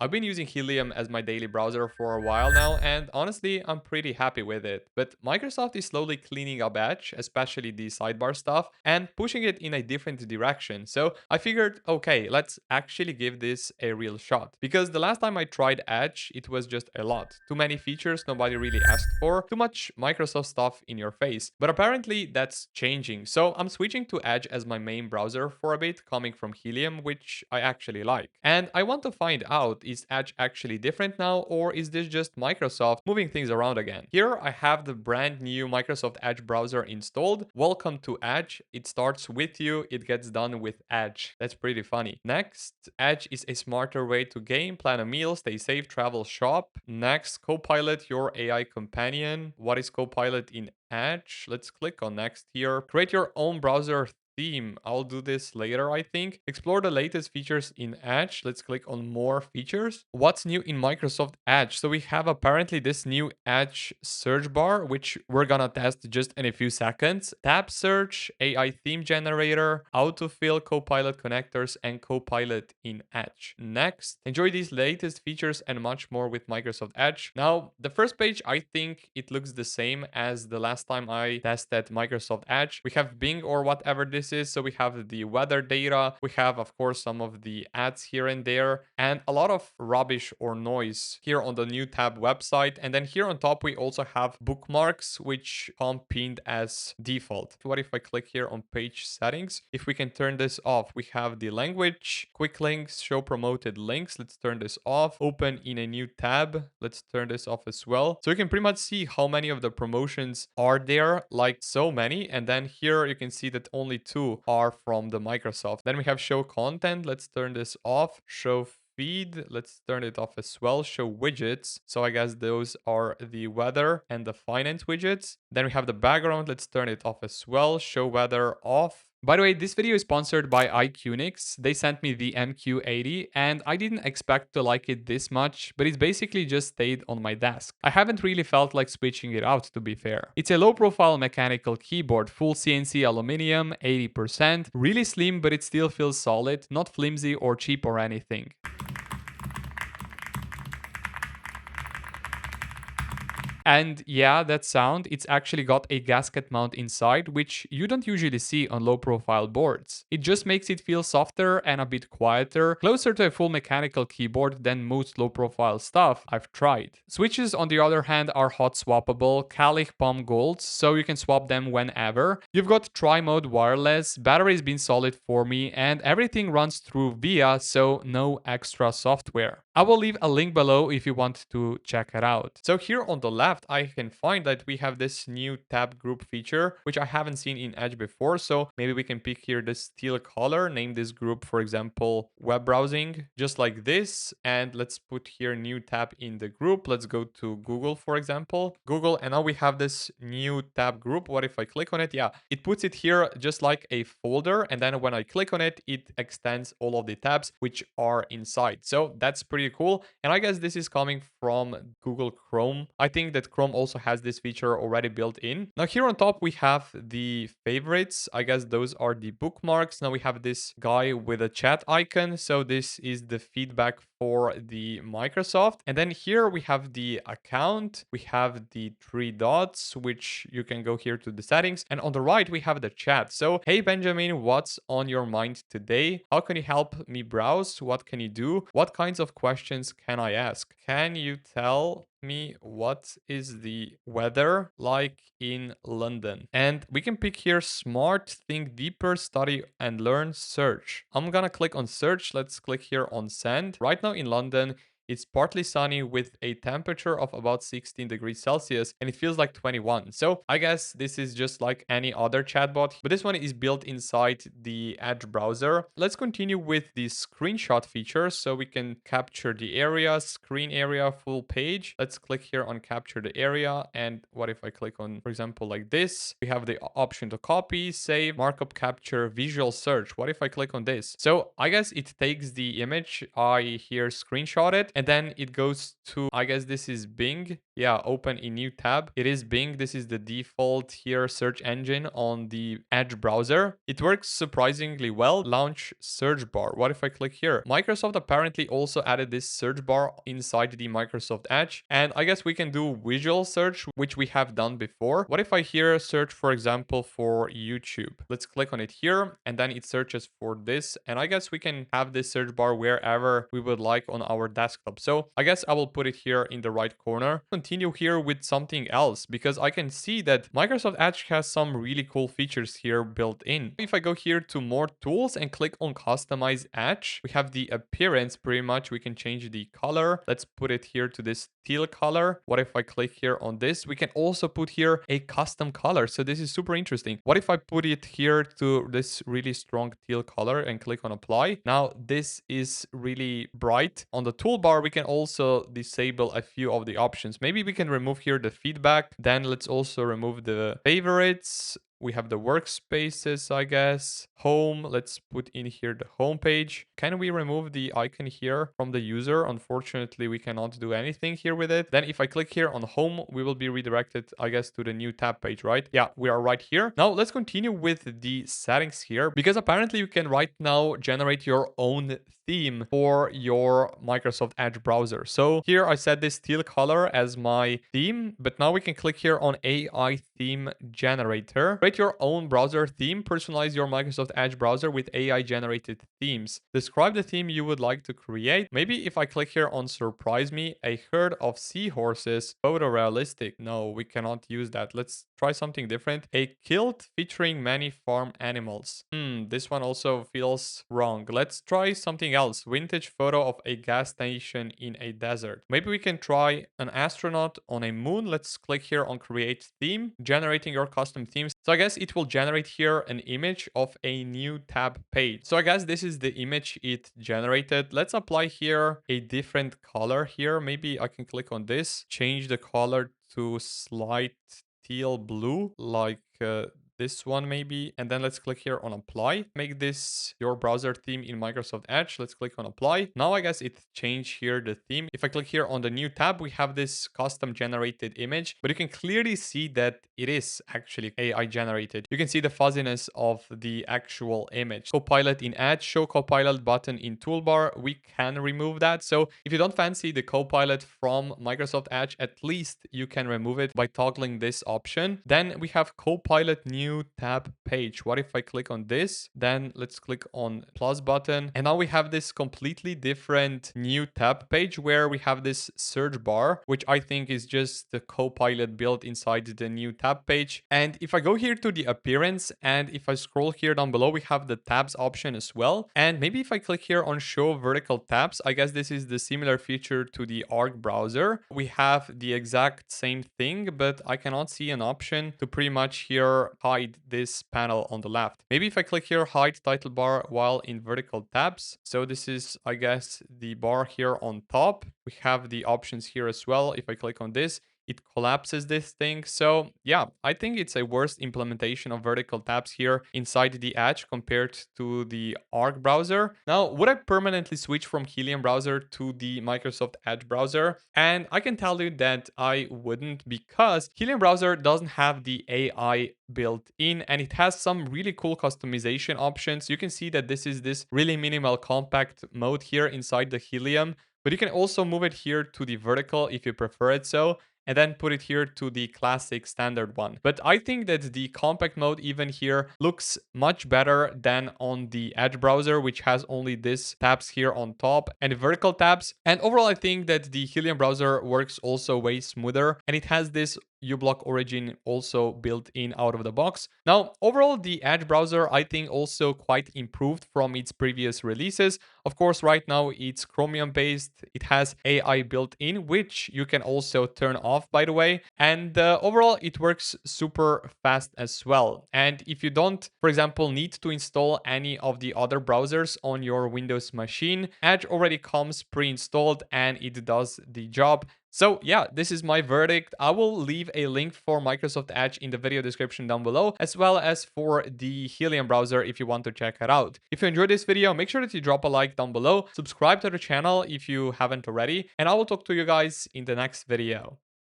I've been using Helium as my daily browser for a while now, and honestly, I'm pretty happy with it. But Microsoft is slowly cleaning up Edge, especially the sidebar stuff, and pushing it in a different direction. So I figured, okay, let's actually give this a real shot. Because the last time I tried Edge, it was just a lot. Too many features nobody really asked for, too much Microsoft stuff in your face. But apparently that's changing. So I'm switching to Edge as my main browser for a bit, coming from Helium, which I actually like. And I want to find out, is Edge actually different now, or is this just Microsoft moving things around again? Here I have the brand new Microsoft Edge browser installed. Welcome to Edge. It starts with you, it gets done with Edge. That's pretty funny. Next, Edge is a smarter way to game, plan a meal, stay safe, travel, shop. Next, Copilot, your AI companion. What is Copilot in Edge? Let's click on next here. Create your own browser theme. I'll do this later, I think. Explore the latest features in Edge. Let's click on more features. What's new in Microsoft Edge? So we have apparently this new Edge search bar, which we're gonna test just in a few seconds. Tab search, AI theme generator, autofill, Copilot connectors, and Copilot in Edge. Next, enjoy these latest features and much more with Microsoft Edge. Now, the first page, I think it looks the same as the last time I tested Microsoft Edge. We have Bing or whatever this is. So we have the weather data. We have, of course, some of the ads here and there, and a lot of rubbish or noise here on the new tab website. And then here on top, we also have bookmarks, which come pinned as default. What if I click here on page settings? If we can turn this off, we have the language, quick links, show promoted links. Let's turn this off. Open in a new tab. Let's turn this off as well. So you can pretty much see how many of the promotions are there, like so many. And then here you can see that only two are from the Microsoft. Then we have show content. Let's turn this off. Show feed. Let's turn it off as well. Show widgets. So I guess those are the weather and the finance widgets. Then we have the background. Let's turn it off as well. Show weather off. By the way, this video is sponsored by iQnix. They sent me the MQ80 and I didn't expect to like it this much, but it's basically just stayed on my desk. I haven't really felt like switching it out, to be fair. It's a low profile mechanical keyboard, full CNC aluminum, 80%, really slim, but it still feels solid, not flimsy or cheap or anything. And yeah, that sound, it's actually got a gasket mount inside, which you don't usually see on low profile boards. It just makes it feel softer and a bit quieter, closer to a full mechanical keyboard than most low profile stuff I've tried. Switches, on the other hand, are hot swappable, Calich Palm Golds, so you can swap them whenever. You've got tri-mode wireless, battery's been solid for me, and everything runs through VIA, so no extra software. I will leave a link below if you want to check it out. So here on the left, I can find that we have this new tab group feature, which I haven't seen in Edge before. So maybe we can pick here this teal color, name this group, for example, web browsing, just like this. And let's put here new tab in the group. Let's go to Google, for example, Google. And now we have this new tab group. What if I click on it? Yeah, it puts it here just like a folder. And then when I click on it, it extends all of the tabs which are inside. So that's pretty cool. And I guess this is coming from Google Chrome. I think that Chrome also has this feature already built in. Now here on top, we have the favorites. I guess those are the bookmarks. Now we have this guy with a chat icon. So this is the feedback for the Microsoft. And then here we have the account. We have the three dots, which you can go here to the settings. And on the right, we have the chat. So, hey, Benjamin, what's on your mind today? How can you help me browse? What can you do? What kinds of questions can I ask? Can you tell me what is the weather like in London? And we can pick here smart, think deeper, study and learn, search. I'm gonna click on search. Let's click here on send. Right now in London, it's partly sunny with a temperature of about 16 degrees Celsius and it feels like 21. So I guess this is just like any other chatbot, but this one is built inside the Edge browser. Let's continue with the screenshot feature so we can capture the area, screen area, full page. Let's click here on capture the area. And what if I click on, for example, like this? We have the option to copy, save, markup, capture, visual search. What if I click on this? So I guess it takes the image, I here screenshot it, and then it goes to, I guess this is Bing. Yeah, open a new tab. It is Bing. This is the default here search engine on the Edge browser. It works surprisingly well. Launch search bar. What if I click here? Microsoft apparently also added this search bar inside the Microsoft Edge, and I guess we can do visual search, which we have done before. What if I here search, for example, for YouTube? Let's click on it here, and then it searches for this, and I guess we can have this search bar wherever we would like on our desktop. So I guess I will put it here in the right corner. Continue here with something else, because I can see that Microsoft Edge has some really cool features here built in. If I go here to more tools and click on customize Edge, we have the appearance. Pretty much we can change the color. Let's put it here to this teal color. What if I click here on this? We can also put here a custom color. So this is super interesting. What if I put it here to this really strong teal color and click on apply? Now this is really bright. On the toolbar, we can also disable a few of the options. Maybe we can remove here the feedback. Then let's also remove the favorites. We have the workspaces, I guess. Home, let's put in here the home page. Can we remove the icon here from the user? Unfortunately, we cannot do anything here with it. Then if I click here on home, we will be redirected, I guess, to the new tab page, right? Yeah, we are right here. Now let's continue with the settings here, because apparently you can right now generate your own theme for your Microsoft Edge browser. So here I set this teal color as my theme, but now we can click here on AI theme generator. Create your own browser theme. Personalize your Microsoft Edge browser with AI generated themes. Describe the theme you would like to create. Maybe if I click here on surprise me, a herd of seahorses, photorealistic. No, we cannot use that. Let's try something different. A kilt featuring many farm animals. This one also feels wrong. Let's try something else. Vintage photo of a gas station in a desert. Maybe we can try an astronaut on a moon. Let's click here on create theme, generating your custom themes. So I guess it will generate here an image of a new tab page. So I guess this is the image it generated. Let's apply here a different color here. Maybe I can click on this, change the color to slight teal blue, like this one maybe, and then let's click here on apply. Make this your browser theme in Microsoft Edge. Let's click on apply. Now I guess it changed here the theme. If I click here on the new tab, we have this custom generated image, but you can clearly see that it is actually AI generated. You can see the fuzziness of the actual image. Copilot in Edge, show Copilot button in toolbar. We can remove that. So if you don't fancy the Copilot from Microsoft Edge, at least you can remove it by toggling this option. Then we have Copilot new tab page. What if I click on this? Then let's click on plus button, and now we have this completely different new tab page where we have this search bar, which I think is just the Copilot built inside the new tab page. And if I go here to the appearance, and if I scroll here down below, we have the tabs option as well. And maybe if I click here on show vertical tabs, I guess this is the similar feature to the Arc browser. We have the exact same thing, but I cannot see an option to pretty much here hide this panel on the left. Maybe if I click here, hide title bar while in vertical tabs. So this is, I guess, the bar here on top. We have the options here as well. If I click on this, it collapses this thing. So yeah, I think it's a worse implementation of vertical tabs here inside the Edge compared to the Arc browser. Now, would I permanently switch from Helium browser to the Microsoft Edge browser? And I can tell you that I wouldn't, because Helium browser doesn't have the AI built in, and it has some really cool customization options. You can see that this is this really minimal compact mode here inside the Helium, but you can also move it here to the vertical if you prefer it so, and then put it here to the classic standard one. But I think that the compact mode even here looks much better than on the Edge browser, which has only this tabs here on top and the vertical tabs. And overall, I think that the Helium browser works also way smoother, and it has this uBlock origin also built in out of the box. Now, overall, the Edge browser, I think, also quite improved from its previous releases. Of course, right now it's Chromium based. It has AI built in, which you can also turn off, by the way. And overall, it works super fast as well. And if you don't, for example, need to install any of the other browsers on your Windows machine, Edge already comes pre-installed and it does the job So yeah, this is my verdict. I will leave a link for Microsoft Edge in the video description down below, as well as for the Helium browser if you want to check it out. If you enjoyed this video, make sure that you drop a like down below, subscribe to the channel if you haven't already, and I will talk to you guys in the next video.